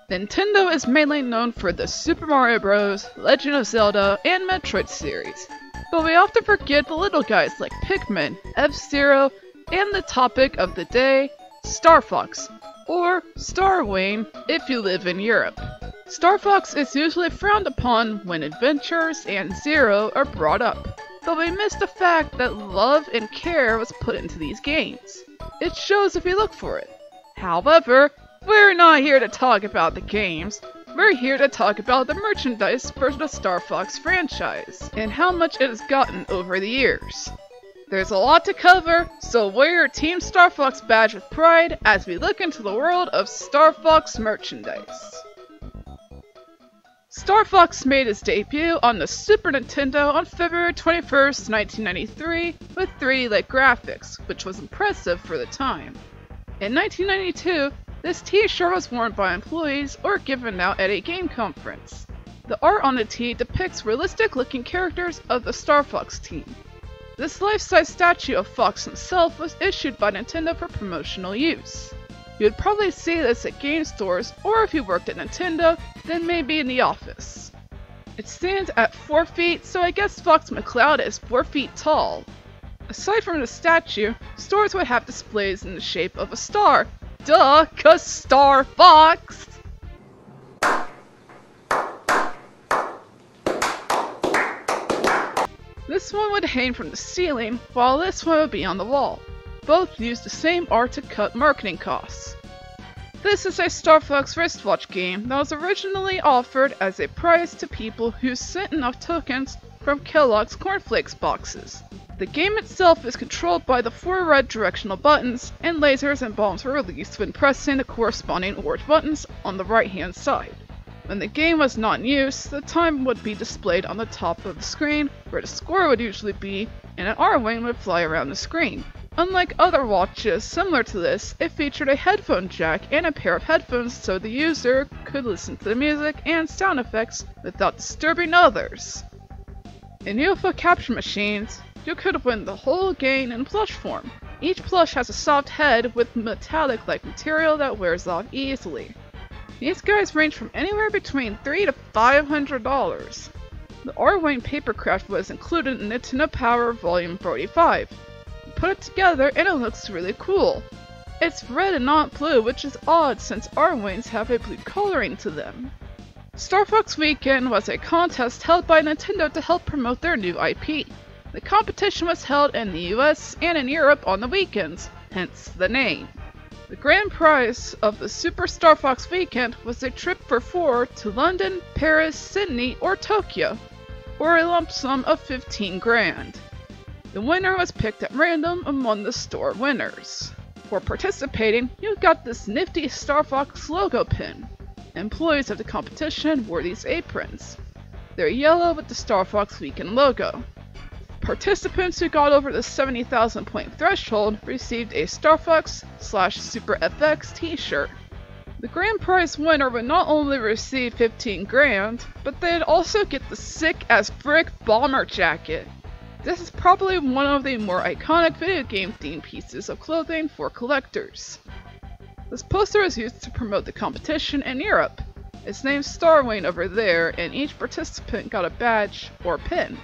Nintendo is mainly known for the Super Mario Bros., Legend of Zelda, and Metroid series, but we often forget the little guys like Pikmin, F-Zero, and the topic of the day, Star Fox, or Star Wayne if you live in Europe. Star Fox is usually frowned upon when Adventures and Zero are brought up, but we miss the fact that love and care was put into these games. It shows if you look for it. However, we're not here to talk about the games, we're here to talk about the merchandise for the Star Fox franchise, and how much it has gotten over the years. There's a lot to cover, so wear your Team Star Fox badge with pride as we look into the world of Star Fox merchandise. Star Fox made its debut on the Super Nintendo on February 21st, 1993 with 3D-like graphics, which was impressive for the time. In 1992, this t-shirt was worn by employees or given out at a game conference. The art on the tee depicts realistic-looking characters of the Star Fox team. This life-size statue of Fox himself was issued by Nintendo for promotional use. You would probably see this at game stores, or if you worked at Nintendo, then maybe in the office. It stands at 4 feet, so I guess Fox McCloud is 4 feet tall. Aside from the statue, stores would have displays in the shape of a star. Duh, 'cause Star Fox! This one would hang from the ceiling, while this one would be on the wall. Both use the same art to cut marketing costs. This is a Star Fox wristwatch game that was originally offered as a prize to people who sent enough tokens from Kellogg's Cornflakes boxes. The game itself is controlled by the 4 red directional buttons, and lasers and bombs were released when pressing the corresponding orange buttons on the right hand side. When the game was not in use, the time would be displayed on the top of the screen, where the score would usually be, and an R-wing would fly around the screen. Unlike other watches similar to this, it featured a headphone jack and a pair of headphones so the user could listen to the music and sound effects without disturbing others. In UFO capture machines, you could win the whole game in plush form. Each plush has a soft head with metallic-like material that wears off easily. These guys range from anywhere between $300 to $500. The R-Wing papercraft was included in Nintendo Power Volume 45. You put it together and it looks really cool. It's red and not blue, which is odd since R-Wings have a blue coloring to them. Star Fox Weekend was a contest held by Nintendo to help promote their new IP. The competition was held in the US and in Europe on the weekends, hence the name. The grand prize of the Super Star Fox Weekend was a trip for 4 to London, Paris, Sydney, or Tokyo, or a lump sum of 15 grand. The winner was picked at random among the store winners. For participating, you got this nifty Star Fox logo pin. Employees of the competition wore these aprons. They're yellow with the Star Fox Weekend logo. Participants who got over the 70,000 point threshold received a Star Fox/Super FX t-shirt. The grand prize winner would not only receive 15 grand, but they'd also get the sick as frick bomber jacket. This is probably one of the more iconic video game themed pieces of clothing for collectors. This poster was used to promote the competition in Europe. It's named Star Wayne over there, and each participant got a badge or pin.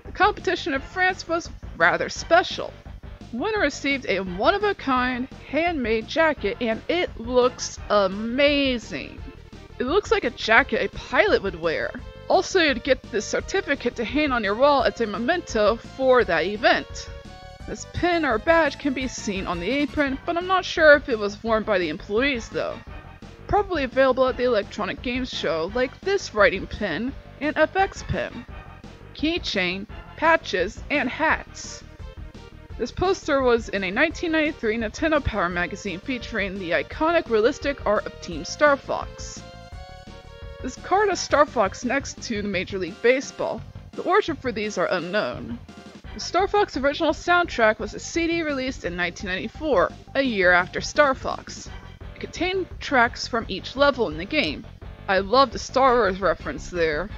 The competition in France was rather special. The winner received a one-of-a-kind handmade jacket, and it looks amazing. It looks like a jacket a pilot would wear. Also, you'd get this certificate to hang on your wall as a memento for that event. This pin or badge can be seen on the apron, but I'm not sure if it was worn by the employees though. Probably available at the Electronic Games Show, like this writing pin and FX pin, keychain, patches, and hats. This poster was in a 1993 Nintendo Power magazine featuring the iconic realistic art of Team Star Fox. This card has Star Fox next to Major League Baseball. The origin for these are unknown. The Star Fox original soundtrack was a CD released in 1994, a year after Star Fox. It contained tracks from each level in the game. I love the Star Wars reference there.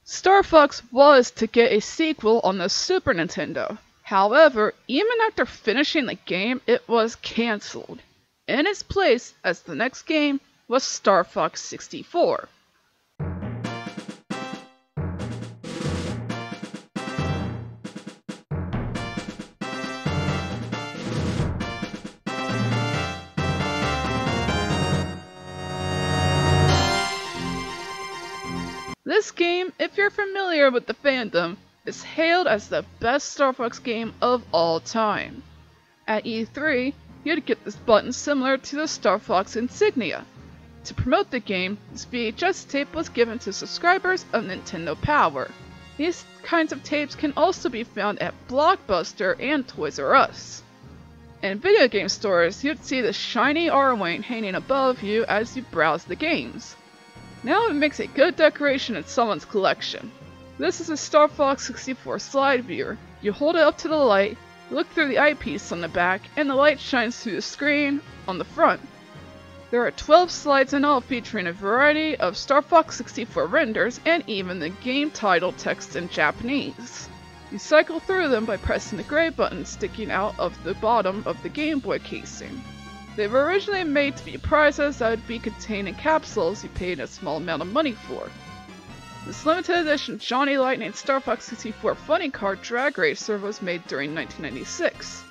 Star Fox was to get a sequel on the Super Nintendo. However, even after finishing the game, it was cancelled. In its place, as the next game, was Star Fox 64. This game, if you're familiar with the fandom, is hailed as the best Star Fox game of all time. At E3, you'd get this button similar to the Star Fox insignia. To promote the game, this VHS tape was given to subscribers of Nintendo Power. These kinds of tapes can also be found at Blockbuster and Toys R Us. In video game stores, you'd see the shiny R-Wing hanging above you as you browse the games. Now it makes a good decoration in someone's collection. This is a Star Fox 64 slide viewer. You hold it up to the light, look through the eyepiece on the back, and the light shines through the screen on the front. There are 12 slides in all featuring a variety of Star Fox 64 renders and even the game title text in Japanese. You cycle through them by pressing the gray button sticking out of the bottom of the Game Boy casing. They were originally made to be prizes that would be contained in capsules you paid a small amount of money for. This limited edition Johnny Lightning Star Fox 64 Funny Car drag racer was made during 1996.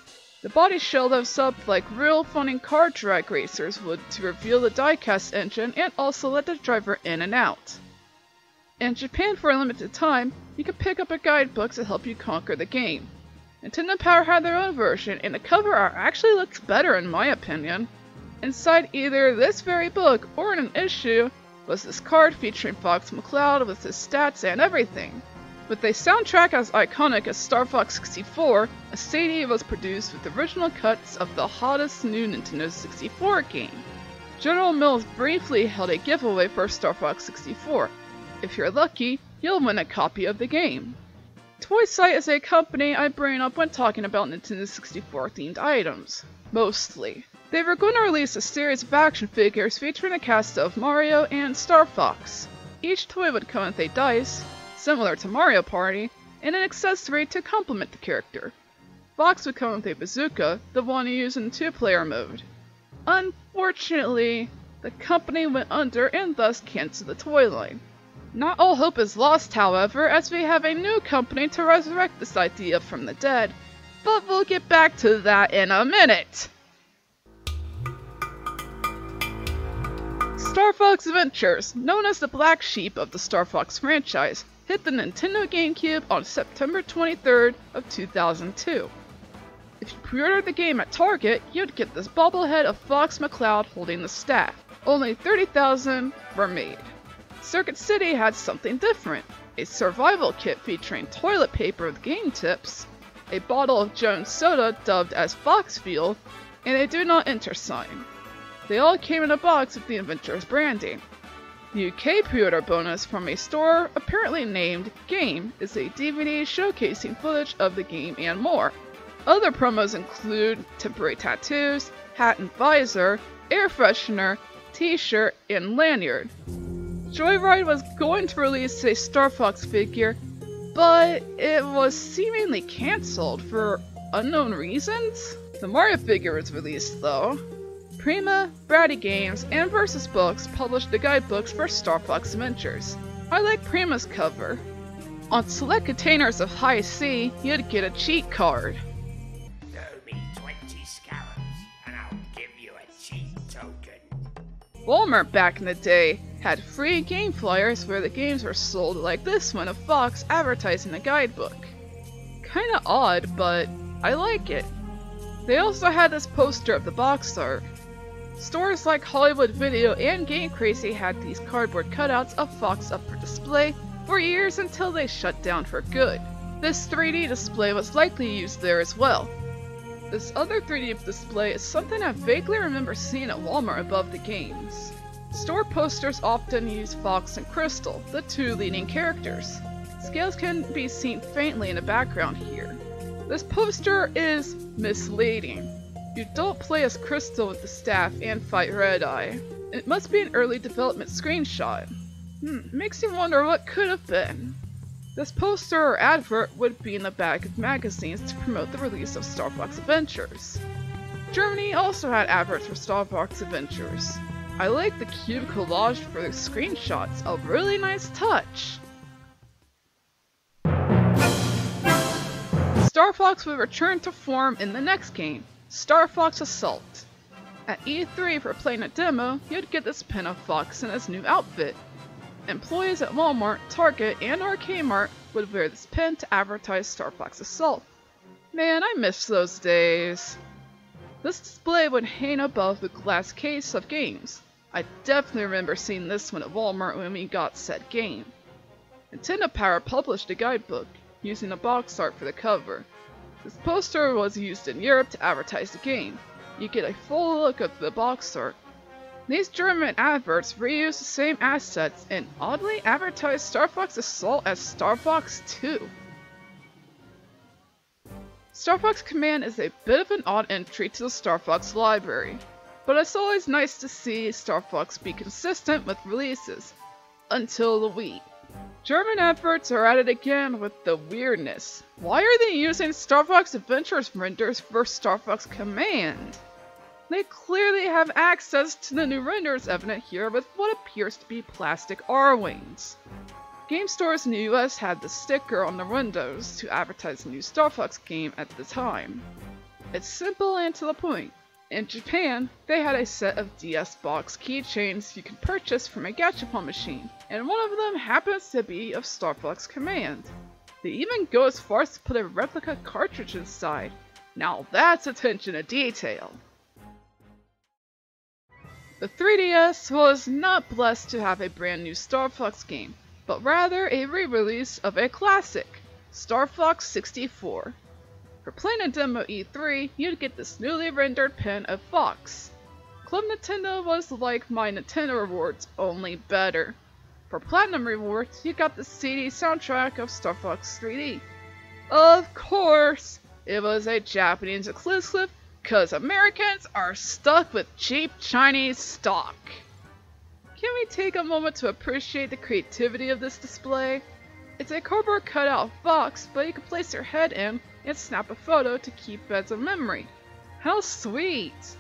The body shell lifts up like real funny car drag racers would to reveal the diecast engine and also let the driver in and out. In Japan for a limited time, you could pick up a guidebook to help you conquer the game. Nintendo Power had their own version, and the cover art actually looks better in my opinion. Inside either this very book or in an issue was this card featuring Fox McCloud with his stats and everything. With a soundtrack as iconic as Star Fox 64, a CD was produced with original cuts of the hottest new Nintendo 64 game. General Mills briefly held a giveaway for Star Fox 64. If you're lucky, you'll win a copy of the game. Toysite is a company I bring up when talking about Nintendo 64 themed items. Mostly. They were going to release a series of action figures featuring a cast of Mario and Star Fox. Each toy would come with a dice, similar to Mario Party, and an accessory to complement the character. Fox would come with a bazooka, the one used in 2-player mode. Unfortunately, the company went under and thus canceled the toy line. Not all hope is lost, however, as we have a new company to resurrect this idea from the dead, but we'll get back to that in a minute! Star Fox Adventures, known as the black sheep of the Star Fox franchise, hit the Nintendo GameCube on September 23rd of 2002. If you pre-ordered the game at Target, you'd get this bobblehead of Fox McCloud holding the staff. Only 30,000 were made. Circuit City had something different, a survival kit featuring toilet paper with game tips, a bottle of Jones soda dubbed as Fox Fuel, and a do not enter sign. They all came in a box with the Adventures branding. The UK pre-order bonus from a store apparently named Game is a DVD showcasing footage of the game and more. Other promos include temporary tattoos, hat and visor, air freshener, t-shirt, and lanyard. Joyride was going to release a Star Fox figure, but it was seemingly cancelled for unknown reasons. The Mario figure was released though. Prima, Bratty Games, and Versus Books published the guidebooks for Star Fox Adventures. I like Prima's cover. On select containers of High C, you'd get a cheat card. Throw me 20 scarabs, and I'll give you a cheat token. Walmart back in the day had free game flyers where the games were sold like this one of Fox advertising a guidebook. Kinda odd, but I like it. They also had this poster of the box art. Stores like Hollywood Video and Game Crazy had these cardboard cutouts of Fox up for display for years until they shut down for good. This 3D display was likely used there as well. This other 3D display is something I vaguely remember seeing at Walmart above the games. Store posters often use Fox and Crystal, the two leading characters. Scales can be seen faintly in the background here. This poster is misleading. You don't play as Crystal with the staff and fight Red Eye. It must be an early development screenshot. Makes you wonder what could have been. This poster or advert would be in the back of magazines to promote the release of Star Fox Adventures. Germany also had adverts for Star Fox Adventures. I like the cube collage for the screenshots, a really nice touch. Star Fox would return to form in the next game, Star Fox Assault. At E3 for playing a demo, you'd get this pin of Fox in his new outfit. Employees at Walmart, Target, and Arcade Mart would wear this pin to advertise Star Fox Assault. Man, I miss those days. This display would hang above the glass case of games. I definitely remember seeing this one at Walmart when we got said game. Nintendo Power published a guidebook, using a box art for the cover. This poster was used in Europe to advertise the game. You get a full look at the box art. These German adverts reuse the same assets and oddly advertise Star Fox Assault as Star Fox 2. Star Fox Command is a bit of an odd entry to the Star Fox library, but it's always nice to see Star Fox be consistent with releases, until the Wii. German adverts are at it again with the weirdness. Why are they using Star Fox Adventures renders for Star Fox Command? They clearly have access to the new renders evident here with what appears to be plastic R-Wings. Game stores in the US had the sticker on the windows to advertise the new Star Fox game at the time. It's simple and to the point. In Japan, they had a set of DS Box keychains you could purchase from a gachapon machine, and one of them happens to be of Star Fox Command. They even go as far as to put a replica cartridge inside. Now that's attention to detail. The 3DS was not blessed to have a brand new Star Fox game, but rather a re-release of a classic, Star Fox 64. For playing a demo E3, you'd get this newly rendered pin of Fox. Club Nintendo was like my Nintendo rewards, only better. For Platinum rewards, you got the CD soundtrack of Star Fox 3D. Of course, it was a Japanese exclusive, cause Americans are stuck with cheap Chinese stock. Can we take a moment to appreciate the creativity of this display? It's a cardboard cutout of Fox, but you can place your head in and snap a photo to keep as a memory. How sweet!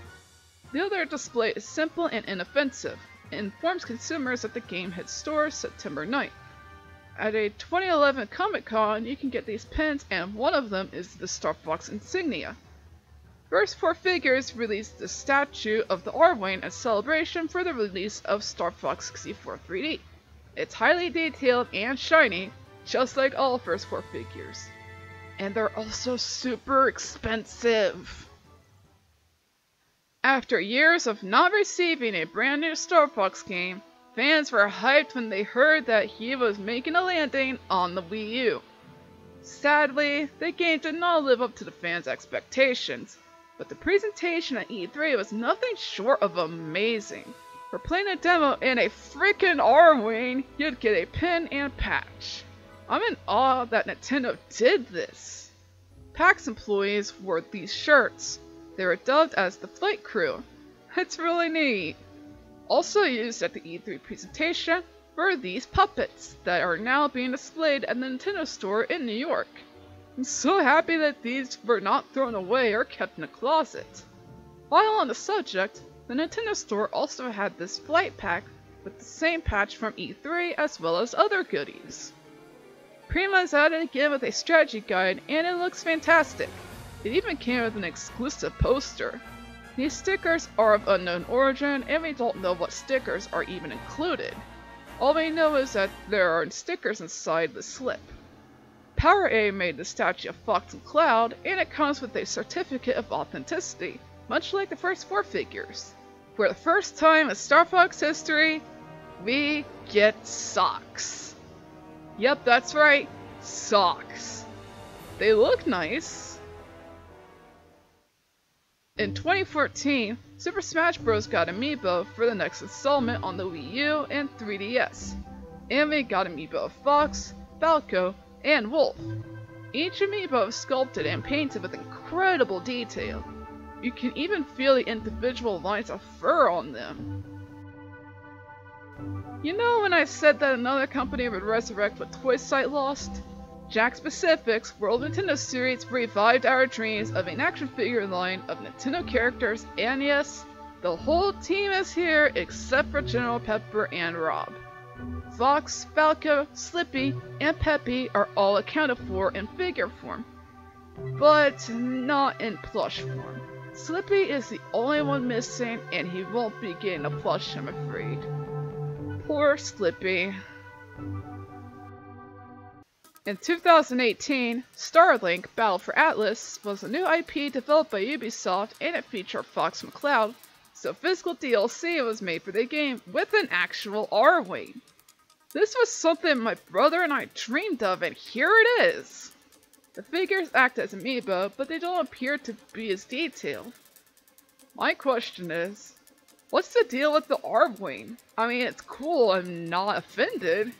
The other display is simple and inoffensive. It informs consumers that the game hits stores September 9th. At a 2011 Comic-Con, you can get these pins, and one of them is the Star Fox insignia. First 4 Figures released the statue of the R-Wing as celebration for the release of Star Fox 64 3D. It's highly detailed and shiny, just like all First 4 Figures. And they're also super expensive. After years of not receiving a brand new Star Fox game, fans were hyped when they heard that he was making a landing on the Wii U. Sadly, the game did not live up to the fans' expectations, but the presentation at E3 was nothing short of amazing. For playing a demo in a freaking R-Wing, you'd get a pin and patch. I'm in awe that Nintendo did this. PAX employees wore these shirts. They were dubbed as the Flight Crew. It's really neat. Also used at the E3 presentation were these puppets that are now being displayed at the Nintendo store in New York. I'm so happy that these were not thrown away or kept in a closet. While on the subject, the Nintendo store also had this flight pack with the same patch from E3 as well as other goodies. Prima's at it again with a strategy guide, and it looks fantastic. It even came with an exclusive poster. These stickers are of unknown origin, and we don't know what stickers are even included. All we know is that there are stickers inside the slip. Power A made the statue of Fox and Cloud, and it comes with a certificate of authenticity, much like the first 4 figures. For the first time in Star Fox history, we get socks. Yep, that's right, socks. They look nice. In 2014, Super Smash Bros. Got amiibo for the next installment on the Wii U and 3DS. And we got amiibo of Fox, Falco, and Wolf. Each amiibo is sculpted and painted with incredible detail. You can even feel the individual lines of fur on them. You know when I said that another company would resurrect what Toy Site lost? Jack Specific's World Nintendo series revived our dreams of an action figure line of Nintendo characters, and yes, the whole team is here except for General Pepper and Rob. Fox, Falco, Slippy, and Peppy are all accounted for in figure form, but not in plush form. Slippy is the only one missing, and he won't be getting a plush, I'm afraid. Poor Slippy. In 2018, Starlink Battle for Atlas was a new IP developed by Ubisoft, and it featured Fox McCloud, so physical DLC was made for the game with an actual R-Wing. This was something my brother and I dreamed of, and here it is! The figures act as amiibo, but they don't appear to be as detailed. My question is, what's the deal with the R-Wing? I mean, it's cool, I'm not offended.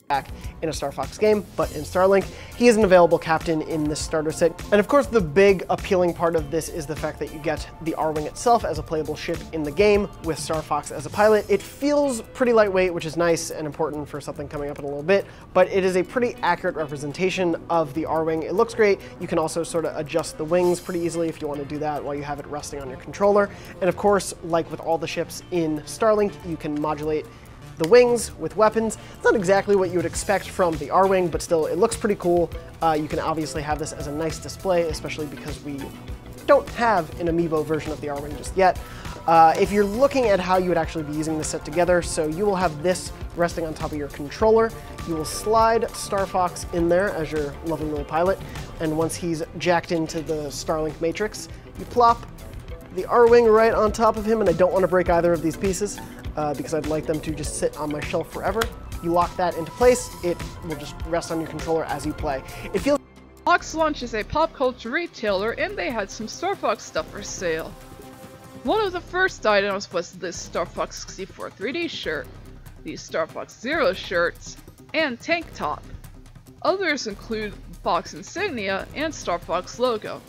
Back in a Star Fox game, but in Starlink, he is an available captain in this starter set. And of course, the big appealing part of this is the fact that you get the R-Wing itself as a playable ship in the game with Star Fox as a pilot. It feels pretty lightweight, which is nice and important for something coming up in a little bit, but it is a pretty accurate representation of the R-Wing. It looks great. You can also sort of adjust the wings pretty easily if you want to do that while you have it resting on your controller. And of course, like with all the ships in Starlink, you can modulate the wings with weapons. It's not exactly what you would expect from the R-Wing, but still, it looks pretty cool. You can obviously have this as a nice display, especially because we don't have an amiibo version of the R-Wing just yet. If you're looking at how you would actually be using this set together, so you will have this resting on top of your controller. You will slide Star Fox in there as your lovely little pilot, and once he's jacked into the Starlink matrix, you plop the R-Wing right on top of him, and I don't want to break either of these pieces. Because I'd like them to just sit on my shelf forever. You lock that into place, it will just rest on your controller as you play. It feels Fox Lunch is a pop culture retailer, and they had some Star Fox stuff for sale. One of the first items was this Star Fox 64 3D shirt, these Star Fox Zero shirts, and tank top. Others include Fox insignia and Star Fox logo.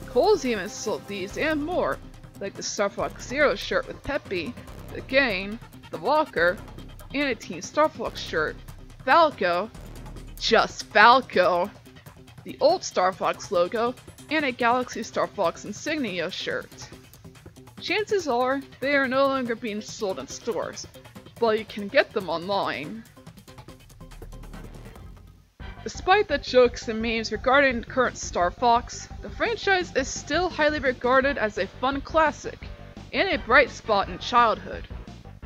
Kohl's even sold these and more, like the Star Fox Zero shirt with Peppy, the Gang, the Walker, and a Team Star Fox shirt, Falco, just Falco, the old Star Fox logo, and a Galaxy Star Fox insignia shirt. Chances are they are no longer being sold in stores, but you can get them online. Despite the jokes and memes regarding current Star Fox, the franchise is still highly regarded as a fun classic and a bright spot in childhood.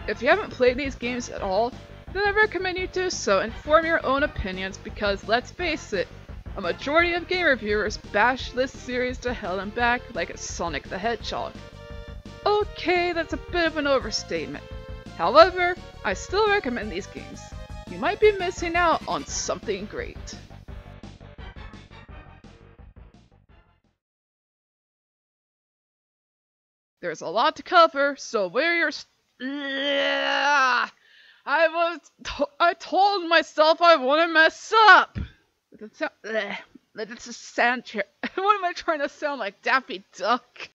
If you haven't played these games at all, then I recommend you do so and form your own opinions because, let's face it, a majority of game reviewers bash this series to hell and back like it's Sonic the Hedgehog. Okay, that's a bit of an overstatement. However, I still recommend these games. You might be missing out on something great. There's a lot to cover, so wear your I told myself I wouldn't mess up! That's a sand chair. What am I trying to sound like, Daffy Duck?